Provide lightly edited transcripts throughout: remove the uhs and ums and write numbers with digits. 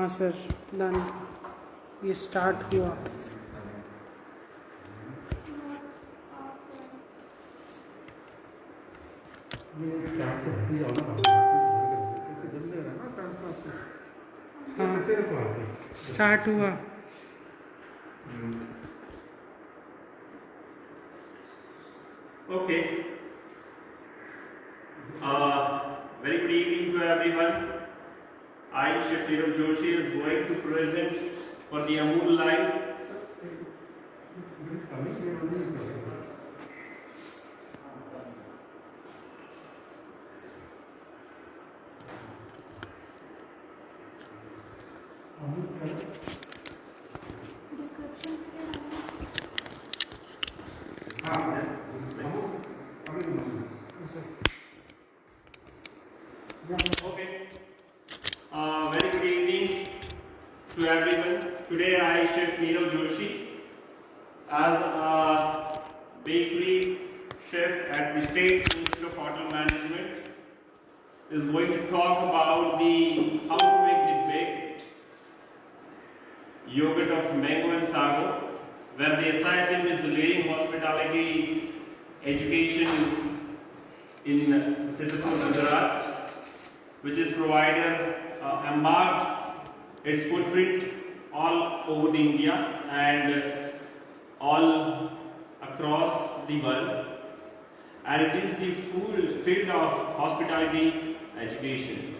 हाँ sir, done. ये start हुआ। हाँ, स्टार्ट हुआ। Okay. Very good evening to everyone. I, Chef Neerav Joshi, is going to present for the Amul line. Okay. Very good evening to everyone. Today I, Chef Neerav Joshi, as a bakery chef at the State Institute of Hotel Management, is going to talk about the how to make the baked yogurt of mango and sago, where the SIHM is the leading hospitality education in Siddharpur, Gujarat, which is provider embarked its footprint all over the India and all across the world, and it is the full field of hospitality education.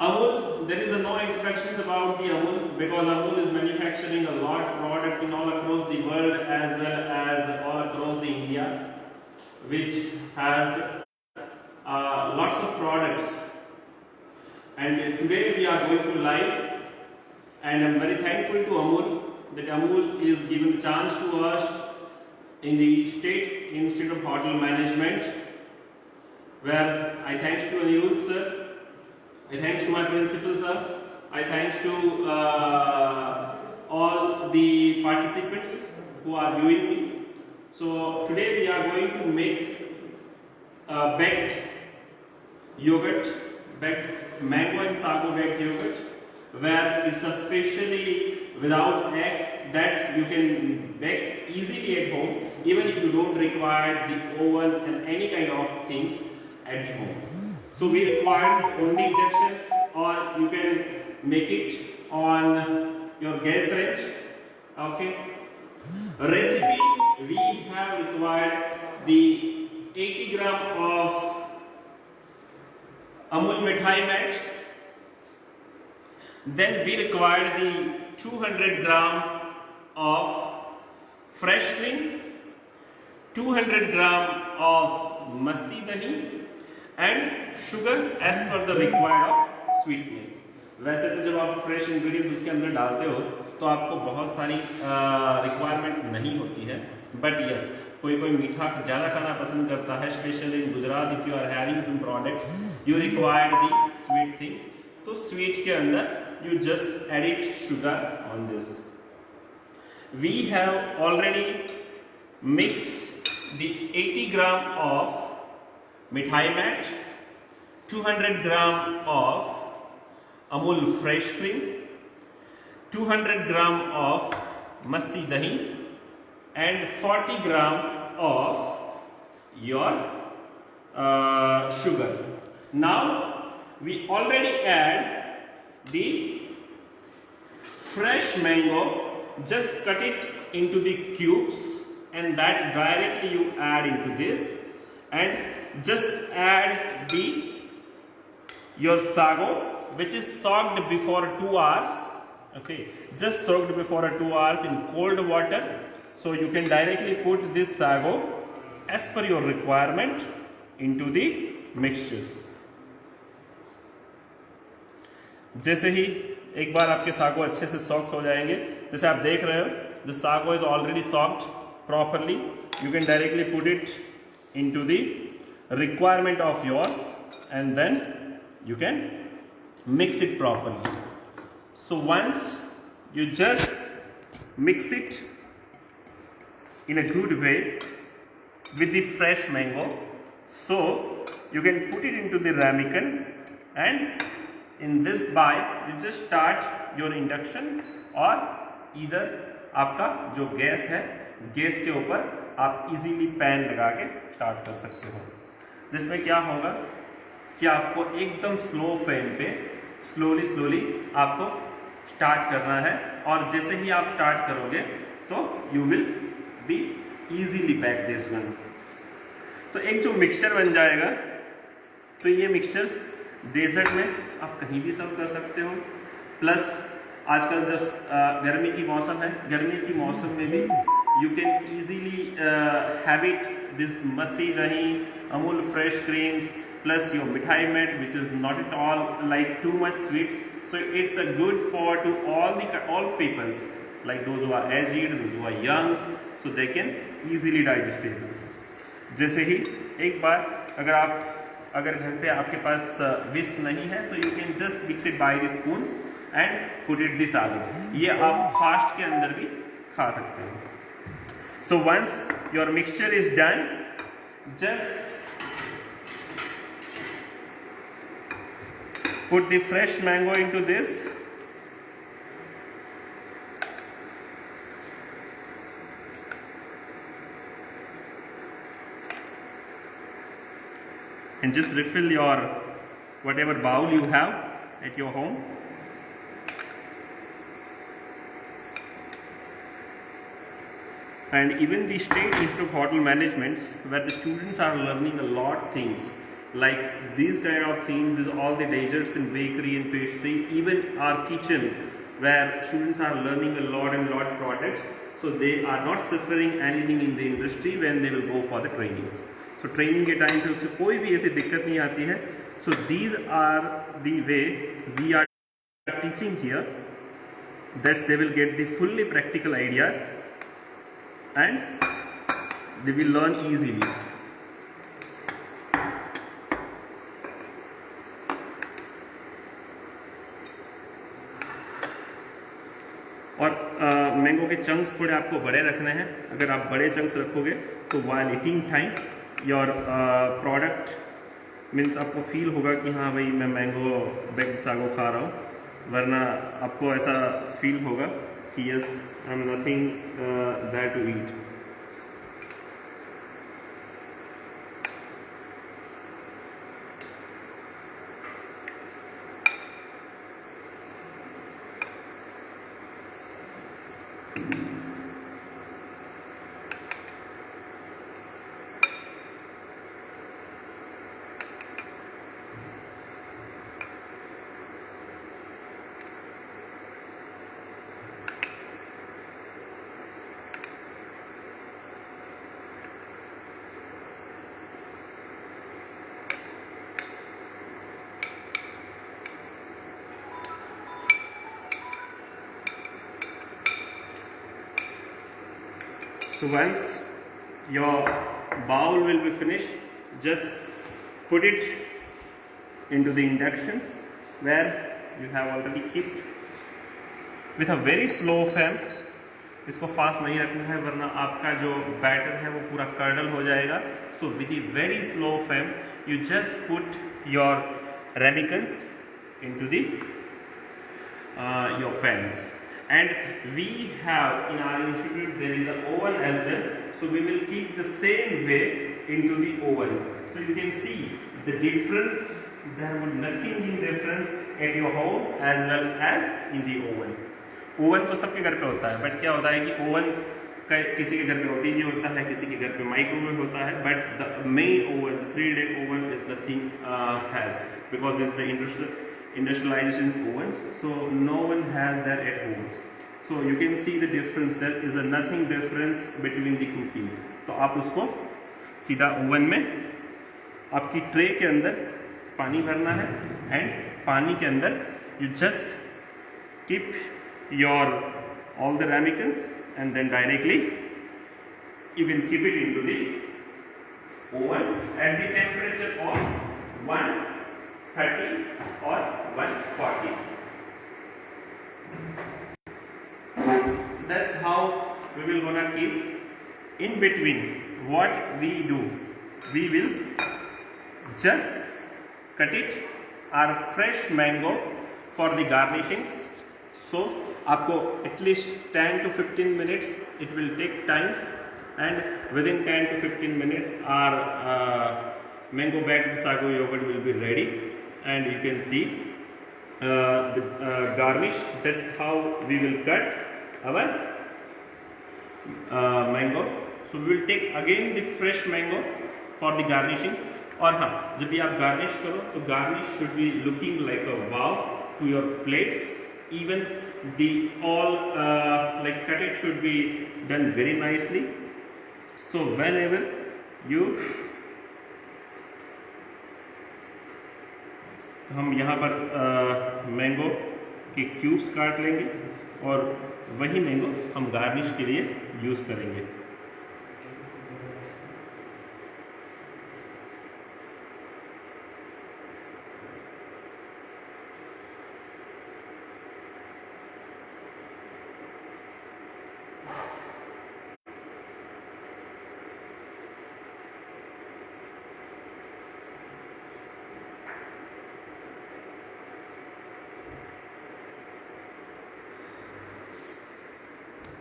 Amul, there is no introductions about the Amul because Amul is manufacturing a lot of product in all across the world as well as all across the India, which has lots of products. And today we are going to live, and I am very thankful to Amul that Amul is given the chance to us in the State Institute of Hotel Management, where I thanks to Anirudh sir, I thanks to my principal sir, I thanks to all the participants who are viewing me. So today we are going to make baked yogurt, baked mango and sago baked yogurt, where it's especially without egg that you can bake easily at home, even if you don't require the oven and any kind of things at home. So we require only inductions, or you can make it on your gas range. Okay. Recipe, we have required the 80 gram of Amul Mithai mat. Then we required the 200 gram of fresh cream, 200 gram of masti dahi, and sugar as per the required of sweetness. वैसे तो जब आप fresh ingredients उसके अंदर डालते हो तो आपको बहुत सारी रिक्वायरमेंट नहीं होती है, बट यस कोई कोई मीठा ज़्यादा खाना पसंद करता है, specially in Gujarat if you are having some products you required the sweet things, तो स्वीट के अंदर you just edit sugar on this. We have already mix the 80 gram of Mithai mat, 200 gram of Amul fresh cream, 200 gram of masti dahi, and 40 gram of your sugar. Now we already add the fresh mango, just cut it into the cubes and that directly you add into this, and just add your sago which is soaked before 2 hours. Okay, just soaked before 2 hours in cold water, so you can directly put this sago as per your requirement into the mixtures. जैसे ही एक बार आपके sago अच्छे से soft हो जाएंगे, जैसे आप देख रहे हो the sago is already soaked properly, you can directly put it into the requirement of yours and then you can mix it properly. So once you just mix it in a good way with the fresh mango, so you can put it into the ramekin and in this by you just start your induction, और इधर आपका जो gas है, gas के ऊपर आप easily pan लगा के स्टार्ट कर सकते हो, जिसमें क्या होगा कि आपको एकदम स्लो फ्लेम पे स्लोली आपको स्टार्ट करना है, और जैसे ही आप स्टार्ट करोगे तो you will be easily pack this one. तो एक जो मिक्सचर बन जाएगा, तो ये मिक्सचर्स डेजर्ट में आप कहीं भी सर्व कर सकते हो। प्लस आजकल जो गर्मी की मौसम है, गर्मी की मौसम में भी you can easily have it this मस्ती दही, Amul fresh creams, plus your mithai mat, which is not at all like too much sweets, so it's a good for to all peoples, like those who are aged, those who are young, so they can easily digestible। जैसे ही एक बार अगर घर पे आपके पास विस्क नहीं है, so you can just mix it by the spoons and put it this आलू, ये आप फास्ट के अंदर भी खा सकते हो। So once your mixture is done, just put the fresh mango into this, and just refill your whatever bowl you have at your home, and even the State Institute of Hotel Management, where the students are learning a lot things like these kind of things, is all the desserts and bakery and pastry, even our kitchen, where students are learning a lot products, so they are not suffering anything in the industry when they will go for the trainings। So training के time पे उससे कोई भी ऐसी दिक्कत नहीं आती है। So these are the way we are teaching here, that they will get the fully practical ideas and they will learn easily। और मैंगो के चंक्स थोड़े आपको बड़े रखने हैं। अगर आप बड़े चंक्स रखोगे तो while eating time your product means आपको फील होगा कि हाँ भाई मैं मैंगो बेक्ड सागो खा रहा हूँ, वरना आपको ऐसा फील होगा कि yes I am nothing that to eat. So once your bowl will be finished, just put it into the inductions where you have already kept with a very slow flame। इसको fast नहीं रखना है वरना आपका जो batter है वो पूरा कर्डल हो जाएगा। So with a very slow flame you just put your ramekins into the your pans, and we have in our institute there is an oven as well, so we will keep the same way into the oven, so you can see the difference, there would nothing in difference at your home as well as in the oven। Oven तो सबके घर पे होता है, but क्या होता है कि ओवन किसी के घर पे ओटीजी होता है, किसी के घर पे माइक्रोवेव होता है, but the main oven 3-day oven is the thing has, because it's the industrialization ovens, so no one has that at home, so you can see the difference, there is a nothing difference between the cooking। तो आप उसको सीधा oven में आपकी tray के अंदर पानी भरना है, एंड पानी के अंदर you just keep your all the ramekins, and then directly you can keep it into the oven at the temperature of 130 or 140। So that's how we will gonna keep। In between what we do, we will just cut it are fresh mango for the garnishings. So आपको at least 10 to 15 minutes it will take times, and within 10 to 15 minutes our mango bagged sago yogurt will be ready, and you can see the garnish. That's how we will cut our mango. So we will take again the fresh mango for the garnishings. और हाँ, जब भी आप garnish करो तो garnish should be looking like a wow to your plates. Even the all like cut it should be done very nicely. So whenever you हम यहाँ पर मैंगो के क्यूब्स काट लेंगे और वही मैंगो हम गार्निश के लिए यूज़ करेंगे.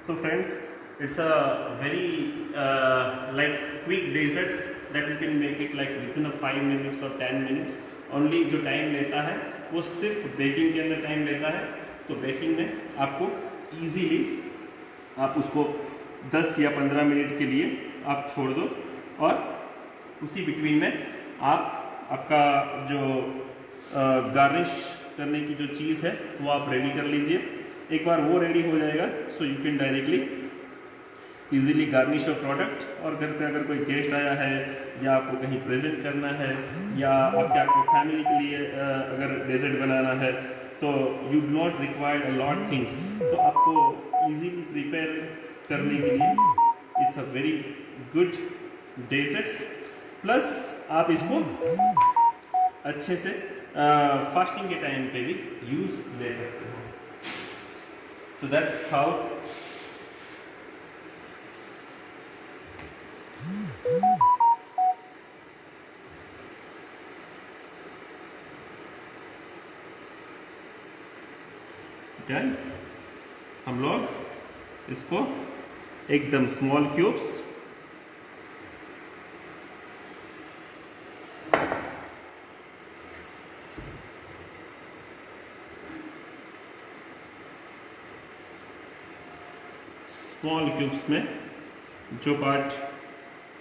So friends, it's a very like quick desserts that you can make it like within a 5 minutes or 10 minutes. Only जो टाइम लेता है वो सिर्फ बेकिंग के अंदर टाइम लेता है. तो बेकिंग में आपको इजीली आप उसको 10 या 15 मिनट के लिए आप छोड़ दो, और उसी बिटवीन में आपका जो गार्निश करने की जो चीज़ है वो आप रेडी कर लीजिए. एक बार वो रेडी हो जाएगा सो you can directly easily garnish your product. और घर पे अगर कोई गेस्ट आया है या आपको कहीं प्रेजेंट करना है या आपको फैमिली के लिए अगर डेजर्ट बनाना है तो you do not required a lot things. तो आपको इजीली प्रिपेयर करने के लिए it's a very good desserts. Plus आप इसको अच्छे से फास्टिंग के टाइम पे भी यूज़ ले सकते हो. So that's how done. हम लोग इसको एकदम स्मॉल क्यूब्स में जो पार्ट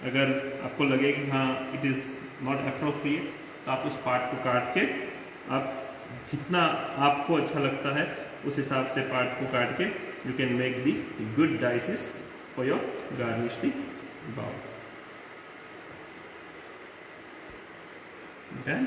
अगर आपको लगे कि हाँ इट इज़ नॉट अप्रोप्रिएट तो आप उस पार्ट को काट के आप जितना आपको अच्छा लगता है उस हिसाब से पार्ट को काट के you can make the good dices for your garnish the bowl. Done.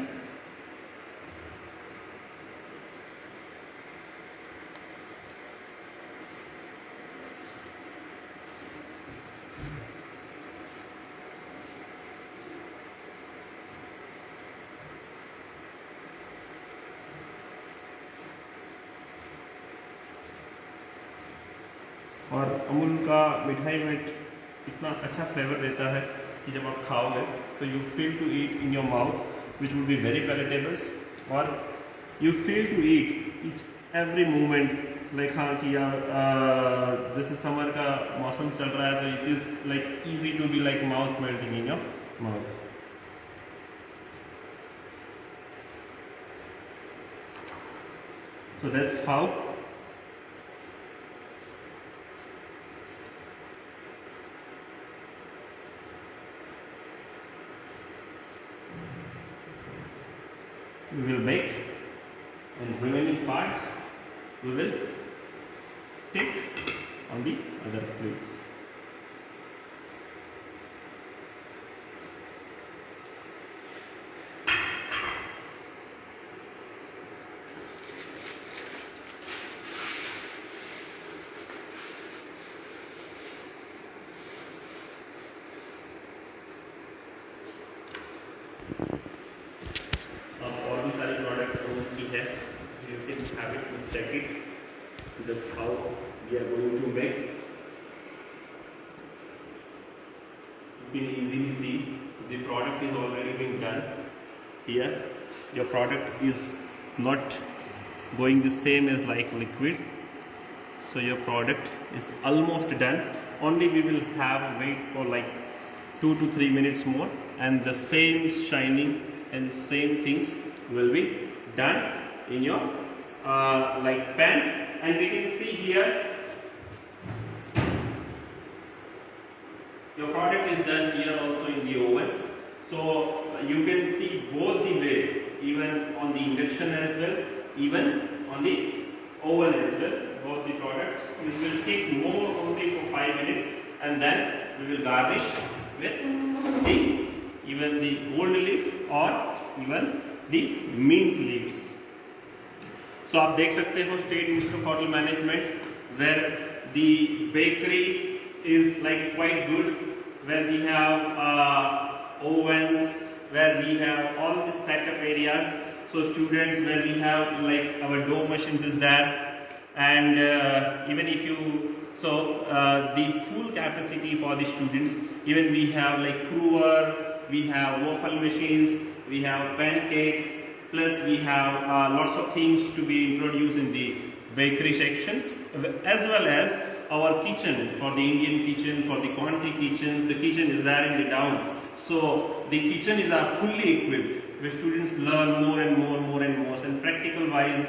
और अमूल का मिठाई में इतना अच्छा फ्लेवर देता है कि जब आप खाओगे तो you feel to eat in your mouth which will be very palatables, और you feel to eat each every moment like हाँ कि यार जैसे समर का मौसम चल रहा है तो it is like easy to be like mouth melting in your mouth. So that's how we will make, and remaining parts we will take on the other plates. You can have it to check it. That's how we are going to make. You can easily see the product is already being done here. your product is not going the same as like liquid. So your product is almost done. Only we will have wait for like 2 to 3 minutes more, and the same shining and same things will be done in your like pan. And we can see here your product is done here also in the ovens. So you can see both the way, even on the induction as well, even on the oven as well, both the product. This will take more only for 5 minutes, and then we will garnish with the even the gold leaf or even the mint leaves. So आप देख सकते हो state institute of hotel management, where the bakery is like quite good, where we have ovens, where we have all the setup areas. So students, where we have like our dough machines is there, and even if you the full capacity for the students, even we have like brewer, we have waffle machines, we have pancakes, plus we have lots of things to be introduced in the bakery sections, as well as our kitchen for the Indian kitchen, for the Conti kitchens. The kitchen is there in the town. So the kitchen is fully equipped, where students learn more and more and more. And practical wise,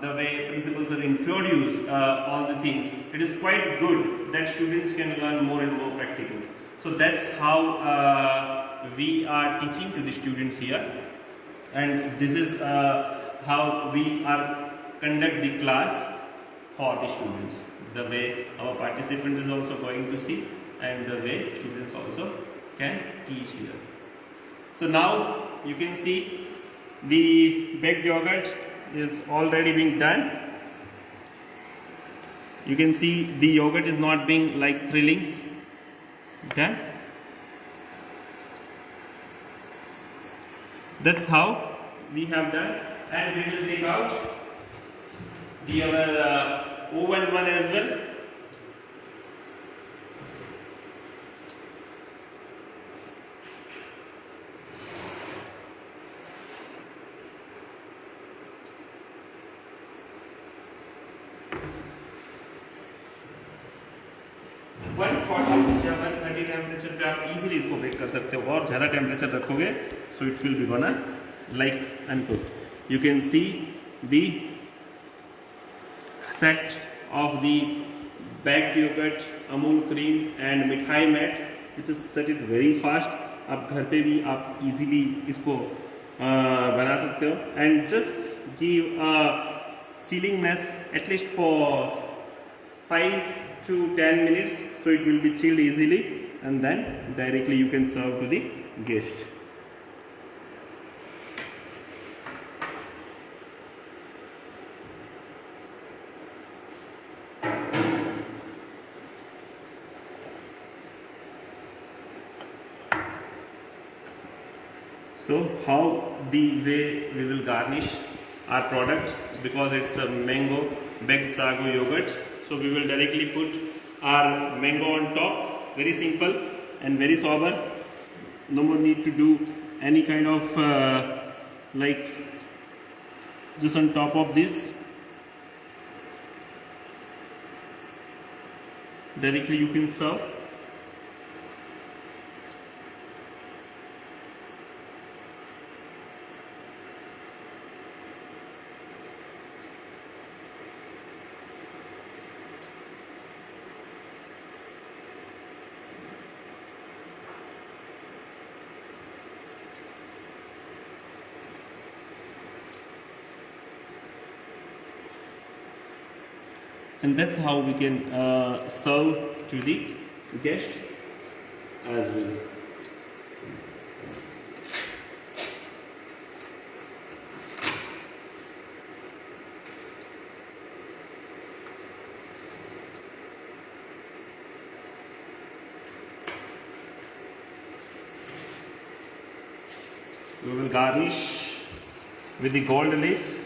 the way principles are introduced, all the things, it is quite good that students can learn more and more practicals. So that's how we are teaching to the students here, and this is how we are conduct the class for the students. The way our participant is also going to see, and the way students also can teach here. So now you can see the baked yogurt is already being done. You can see the yogurt is not being like thrillings done. That's how we have done, and we will take out the oven one as well. Temperature पे आप easily इसको bake कर सकते हो, और ज़्यादा temperature रखोगे so it will B बना like अनकुक. You can see the set of the baked yogurt, Amul cream and mithai mat, which is set it very fast. आप घर पे भी आप easily इसको बना सकते हो, and just give chillingness at least for 5 to 10 minutes, so it will be chilled easily, and then directly you can serve to the guest. So how the way we will garnish our product, because it's a mango baked sago yogurt, so we will directly put our mango on top. Very simple and very sober. No more need to do any kind of like just on top of this. Directly you can serve. And that's how we can serve to the guest as well. We will garnish with the gold leaf.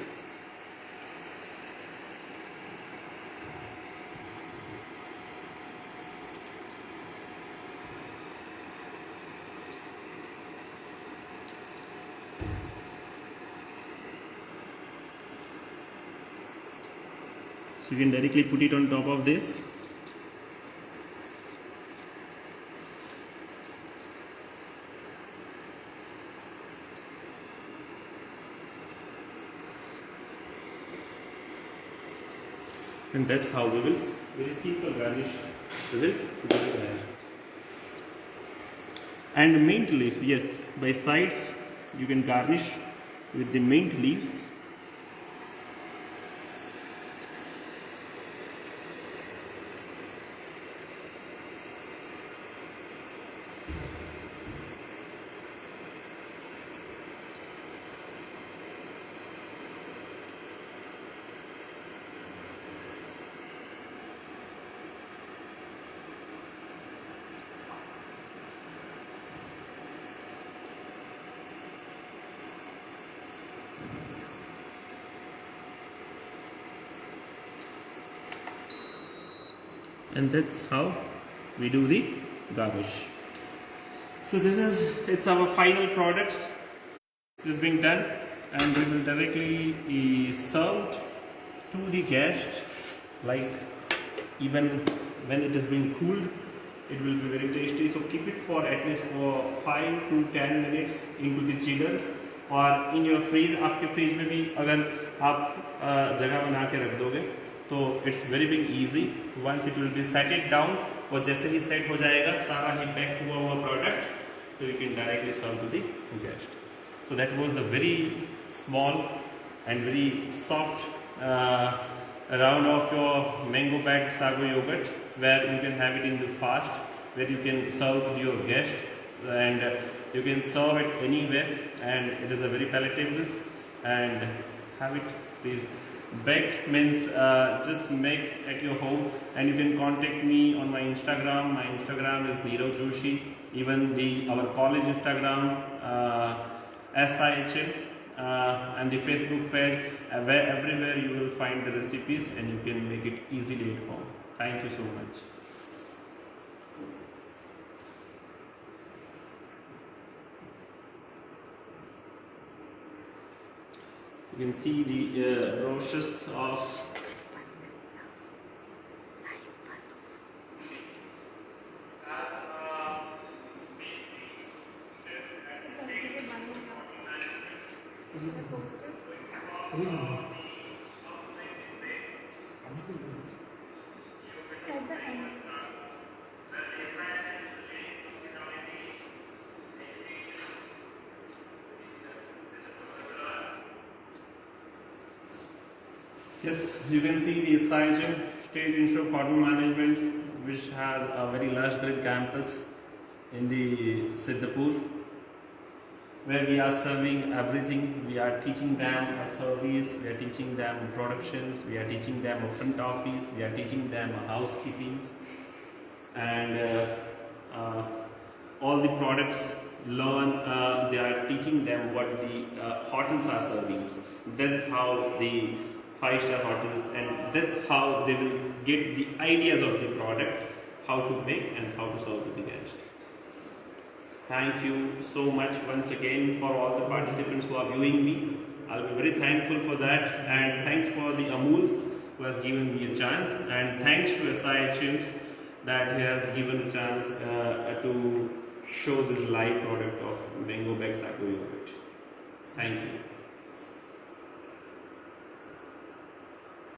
So you can directly put it on top of this. And that's how we will very simple garnish we will do it. And mint leaf, yes, by sides you can garnish with the mint leaves. And that's how we do the garnish. So this is, it's our final products. This is being done, and we will directly be served to the guest, like even when it is being cooled, it will be very tasty. So keep it for at least for 5 to 10 minutes into the chillers और in your freeze. आपके freeze में भी अगर आप जगह बना के रख दोगे तो it's very big easy. Once it will be set it down, और जैसे ही सेट हो जाएगा सारा ही पैक हुआ product, so you can directly serve to the guest. So that was the very small and very soft round of your mango bagged sago yogurt, where you can have it in the fast, where you can serve to your guest, and you can serve it anywhere, and it is a very palatable, and have it please. Baked means just make at your home, and you can contact me on my Instagram. My Instagram is Nirav Joshi. Even our college Instagram, SIHM, and the Facebook page, where everywhere you will find the recipes, and you can make it easily at home. Thank you so much. You can see the roses of yes, you can see the SIHM State Institute of Hotel Management, which has a very large green campus in the Siddhapur, where we are serving everything. We are teaching them a service, we are teaching them productions, we are teaching them a front office, we are teaching them a housekeeping, and all the products learn. They are teaching them what the hotels are serving. That's how the 5-star hotels, and that's how they will get the ideas of the product, how to make and how to serve to the guest. Thank you so much once again for all the participants who are viewing me. I'll be very thankful for that, and thanks for the Amuls who has given me a chance, and thanks to SIHMs that he has given a chance to show this live product of mango bagged sago yogurt. Thank you.